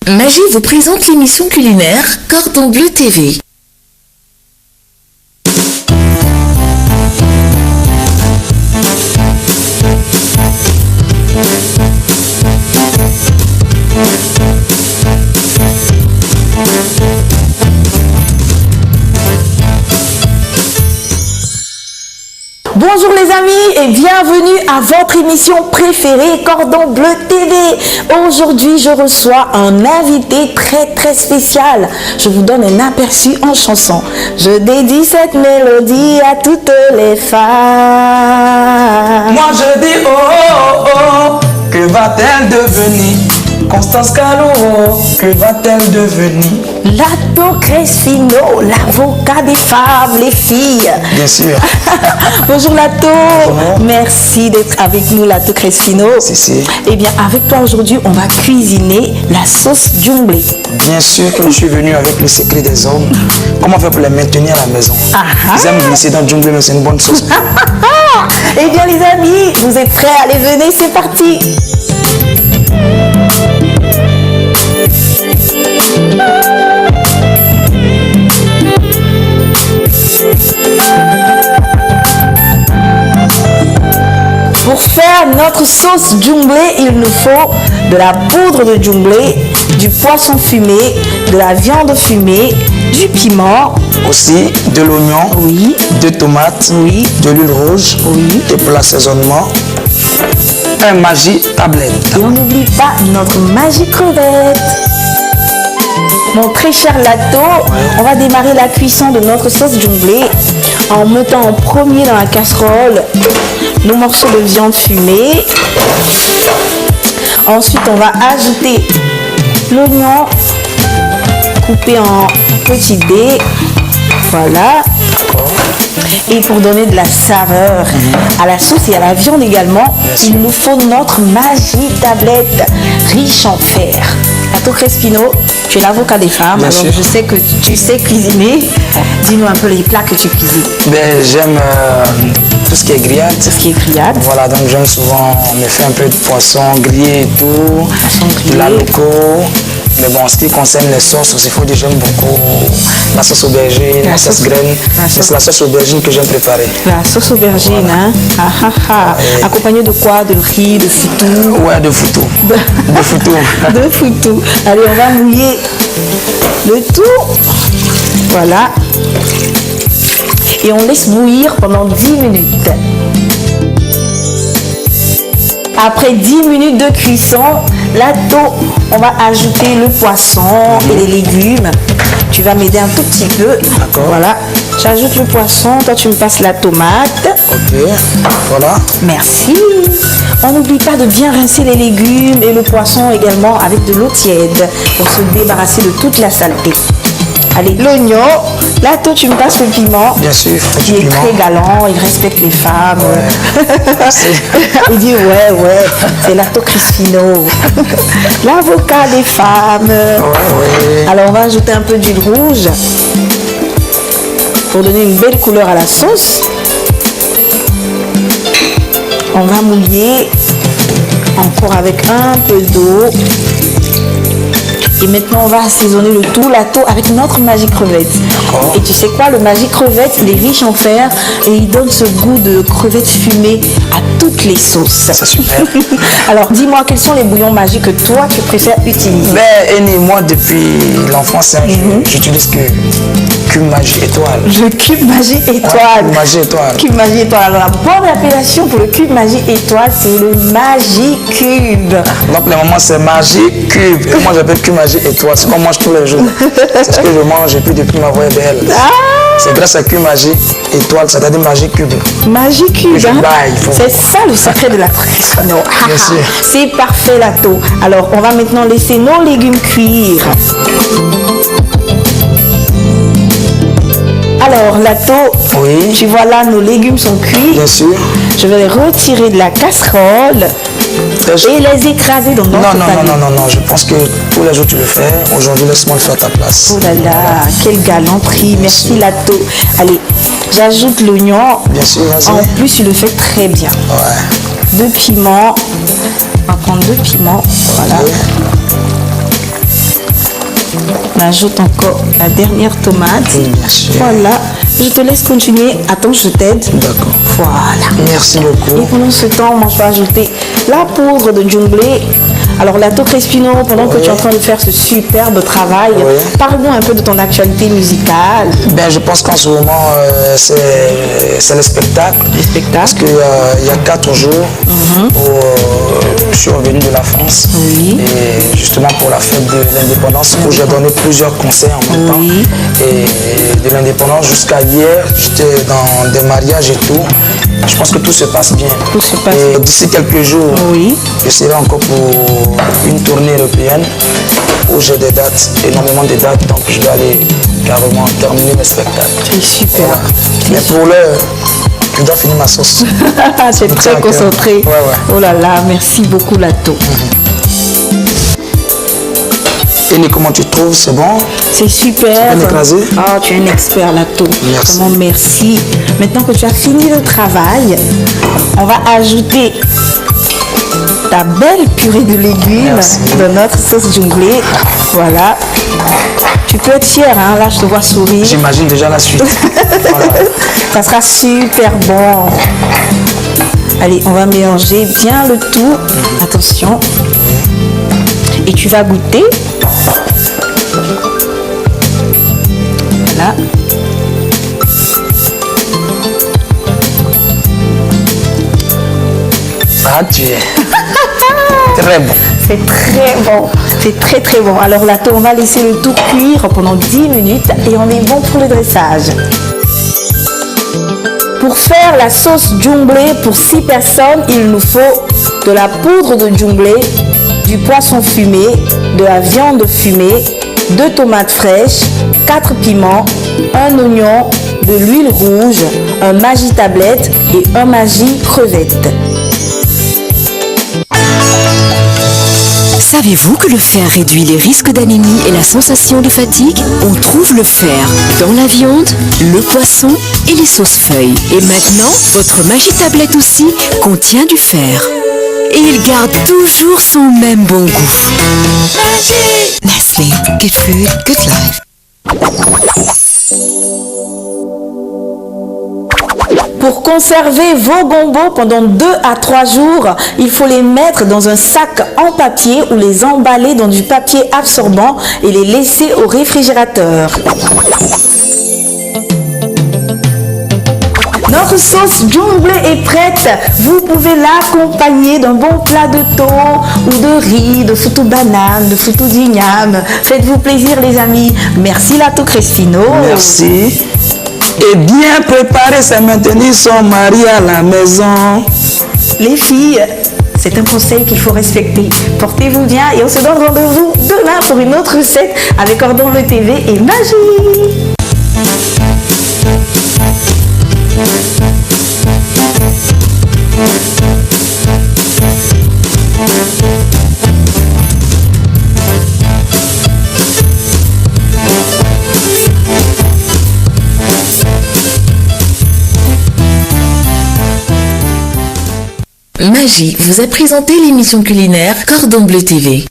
Magie vous présente l'émission culinaire Cordon Bleu TV. Bonjour les amis et bienvenue à votre émission préférée Cordon Bleu TV. Aujourd'hui je reçois un invité très spécial. Je vous donne un aperçu en chanson. Je dédie cette mélodie à toutes les femmes. Moi je dis oh oh oh, que va-t-elle devenir? Constance Calo, que va-t-elle devenir? Lato Crespino, l'avocat des femmes, les filles. Bien sûr. Bonjour Lato. Bonjour. Merci d'être avec nous Lato Crespino. Si. Eh bien avec toi aujourd'hui on va cuisiner la sauce Djumblé. Bien sûr que je suis venu avec le secret des hommes. Comment faire pour les maintenir à la maison? Ils aiment glisser dans le Djumblé mais c'est une bonne sauce. Eh bien les amis, vous êtes prêts? Allez venez, c'est parti. Pour faire notre sauce Djumblé, il nous faut de la poudre de Djumblé, du poisson fumé, de la viande fumée, du piment, Aussi de l'oignon, oui, de tomates, oui, de l'huile rouge, oui. et pour l'assaisonnement, un Maggi tablette. Et on n'oublie pas notre Maggi crevette. Mon très cher Lato, on va démarrer la cuisson de notre sauce Djumblé en mettant en premier dans la casserole nos morceaux de viande fumée. Ensuite, on va ajouter l'oignon coupé en petits dés. Voilà. Et pour donner de la saveur à la sauce et à la viande également, il nous faut notre Maggi tablette riche en fer. Lato Crespino, tu es l'avocat des femmes, Bien alors sûr. je sais que tu sais cuisiner. Dis-nous un peu les plats que tu cuisines. Ben, j'aime tout ce qui est grillade. Tout ce qui est grillade. Voilà, donc j'aime souvent me faire un peu de poisson grillé et tout, Poisson grillé. de la loco. Mais bon, en ce qui concerne les sauces, il faut dire j'aime beaucoup la sauce aubergine, la sauce graine. la sauce- C'est la sauce aubergine que j'aime préparer. La sauce aubergine, hein. Accompagnée de quoi? De riz, de foutou. Ouais, de foutou. De foutou. De foutou. Allez, on va mouiller le tout. Voilà. Et on laisse bouillir pendant 10 minutes. Après 10 minutes de cuisson, Lato, on va ajouter le poisson et les légumes. Tu vas m'aider un tout petit peu. D'accord. Voilà. J'ajoute le poisson, toi tu me passes la tomate. Ok, voilà. Merci. On n'oublie pas de bien rincer les légumes et le poisson également avec de l'eau tiède pour se débarrasser de toute la saleté. Allez, l'oignon. Là, toi, tu me passes le piment. Bien sûr, il faut Il du est piment. très galant, il respecte les femmes. Merci. Il dit ouais, c'est Lato Crespino, l'avocat des femmes. Ouais. Alors, on va ajouter un peu d'huile rouge pour donner une belle couleur à la sauce. On va mouiller encore avec un peu d'eau. Et maintenant, on va assaisonner le tout, Lato, avec notre Maggi crevette. D'accord. Et tu sais quoi, le Maggi crevette, il est riche en fer et il donne ce goût de crevette fumée à toutes les sauces. C'est super. Alors, dis-moi, quels sont les bouillons magiques que toi, tu préfères utiliser? Ben, Eni, moi, depuis l'enfance, hein, j'utilise que Cube Maggi étoile. Le cube Maggi étoile. Cube Maggi étoile. Cube Maggi étoile. Alors, la bonne appellation pour le cube Maggi étoile, c'est le Maggi cube. Donc, les moments, c'est Maggi Cube. Et moi, j'appelle Cube Maggi étoile. C'est ce qu'on mange tous les jours. C'est ce que je mange et puis depuis ma voix est belle. C'est grâce à Cube Maggi étoile, c'est-à-dire Maggi Cube. Maggi cube, Je hein? baille, il faut- C'est ça le secret de la Crespino. Bien sûr. C'est parfait, Lato. Alors, on va maintenant laisser nos légumes cuire. Alors, Lato, Oui. tu vois là, nos légumes sont cuits. Bien sûr. Je vais les retirer de la casserole et les écraser dans notre panier. Non, je pense que tous les jours tu le fais. Aujourd'hui, laisse-moi le faire à ta place. Oh là là, quelle galanterie. Merci, Lato. Allez, j'ajoute l'oignon. Bien sûr, vas-y. En plus, tu le fais très bien. Ouais. 2 piments. On va prendre 2 piments. Voilà. On ajoute encore la dernière tomate. Bien sûr. Voilà. Je te laisse continuer. Attends, je t'aide. D'accord. Voilà. Merci beaucoup. Et pendant ce temps, moi, je vais ajouter la poudre de djumblé. Alors, Lato Crespino, pendant que tu es en train de faire ce superbe travail, parle-nous un peu de ton actualité musicale. Ben, je pense qu'en ce moment, c'est le spectacle. Les spectacles. Parce qu'il y a 4 jours où je suis revenu de la France. Oui. Et justement pour la fête de l'indépendance, où j'ai donné plusieurs concerts en même temps. Et de l'indépendance jusqu'à hier, j'étais dans des mariages et tout. Je pense que tout se passe bien. Tout se passe et d'ici quelques jours, je serai encore pour une tournée européenne où j'ai des dates, énormément de dates, donc je vais aller carrément terminer mes spectacles. C'est super. Voilà. Mais pour l'heure, je dois finir ma sauce. C'est très concentré. Ouais. Oh là là, merci beaucoup Lato. Et comment tu trouves, c'est bon? C'est super. Tu peux m'écraser? Oh, tu es un expert Lato. Merci. Vraiment merci. Maintenant que tu as fini le travail, on va ajouter ta belle purée de légumes dans notre sauce djumblé. Voilà. Tu peux être fier, hein? Là je te vois sourire. J'imagine déjà la suite. Voilà. Ça sera super bon. Allez, on va mélanger bien le tout. Attention. Et tu vas goûter. Voilà. Ah, tu es très bon. C'est très bon. C'est très très bon. Alors là, on va laisser le tout cuire pendant 10 minutes et on est bon pour le dressage. Pour faire la sauce djumblé pour 6 personnes, il nous faut de la poudre de djumblé, du poisson fumé, de la viande fumée, 2 tomates fraîches, 4 piments, un oignon, de l'huile rouge, un Maggi tablette et un Maggi crevette. Savez-vous que le fer réduit les risques d'anémie et la sensation de fatigue? On trouve le fer dans la viande, le poisson et les sauces feuilles. Et maintenant, votre Maggi tablette aussi contient du fer. Et il garde toujours son même bon goût. Maggi! Nestlé, good food, good life. Pour conserver vos bonbons pendant 2 à 3 jours, il faut les mettre dans un sac en papier ou les emballer dans du papier absorbant et les laisser au réfrigérateur. Notre sauce djumblé est prête. Vous pouvez l'accompagner d'un bon plat de thon ou de riz, de foutou banane, de foutou d'igname. Faites-vous plaisir les amis. Merci Lato Crespino. Merci. Et bien préparer, c'est maintenir son mari à la maison. Les filles, c'est un conseil qu'il faut respecter. Portez-vous bien et on se donne rendez-vous demain pour une autre recette avec Cordon Bleu TV et Magie. Magie vous a présenté l'émission culinaire Cordon Bleu TV.